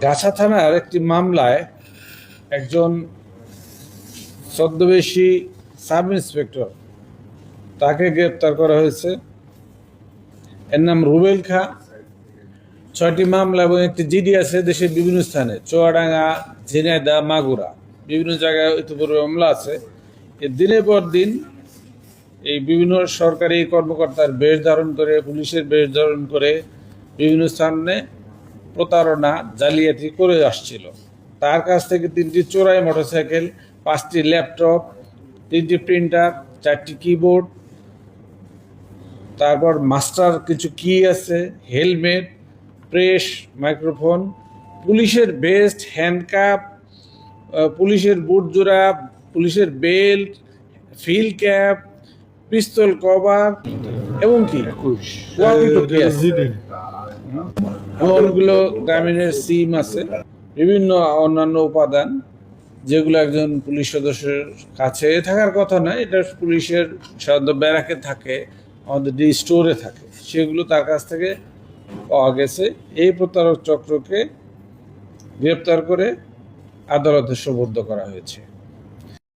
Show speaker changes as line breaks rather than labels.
গাছা থানার একটি মামলায় একজন ছদ্মবেশী সাব ইন্সপেক্টর তাকে গ্রেপ্তার করা হয়েছে। এর নাম রুবেল খাঁ। ৬টি মামলা এবং একটি জিডি আছে দেশের বিভিন্ন স্থানে, চুয়াডাঙ্গা, ঝিনাইদহ, মাগুরা, বিভিন্ন জায়গায় ইতিপূর্বে মামলা আছে। দিনের পর দিন এই বিভিন্ন সরকারি কর্মকর্তার বেশ ধারণ করে, পুলিশের বেশ ধারণ করে বিভিন্ন স্থানে প্রতারণা, জালিয়াতি করে আসছিল। তার কাছ থেকে 3টি চোরাই মোটরসাইকেল, 5টি ল্যাপটপ, 3টি প্রিন্টার, 4টি কিবোর্ড, তারপর মাস্টার কিছু কি আছে, হেলমেট, প্রেস, মাইক্রোফোন, পুলিশের ভেস্ট, হ্যান্ডকাপ, পুলিশের বুট জোড়া, পুলিশের বেল্ট, ফিল্ড ক্যাপ, পিস্তল কভার এবং কি অনেকগুলো গ্রামীণের সিম আছে, বিভিন্ন অন্যান্য উপাদান যেগুলো একজন পুলিশ সদস্যের কাছে থাকার কথা নয়, এটা পুলিশের সাধারণত ব্যারাকে থাকে, আমাদের স্টোরে থাকে, সেগুলো তার কাছ থেকে পাওয়া গেছে। এই প্রতারক চক্রকে গ্রেপ্তার করে আদালতে সোপর্দ করা হয়েছে।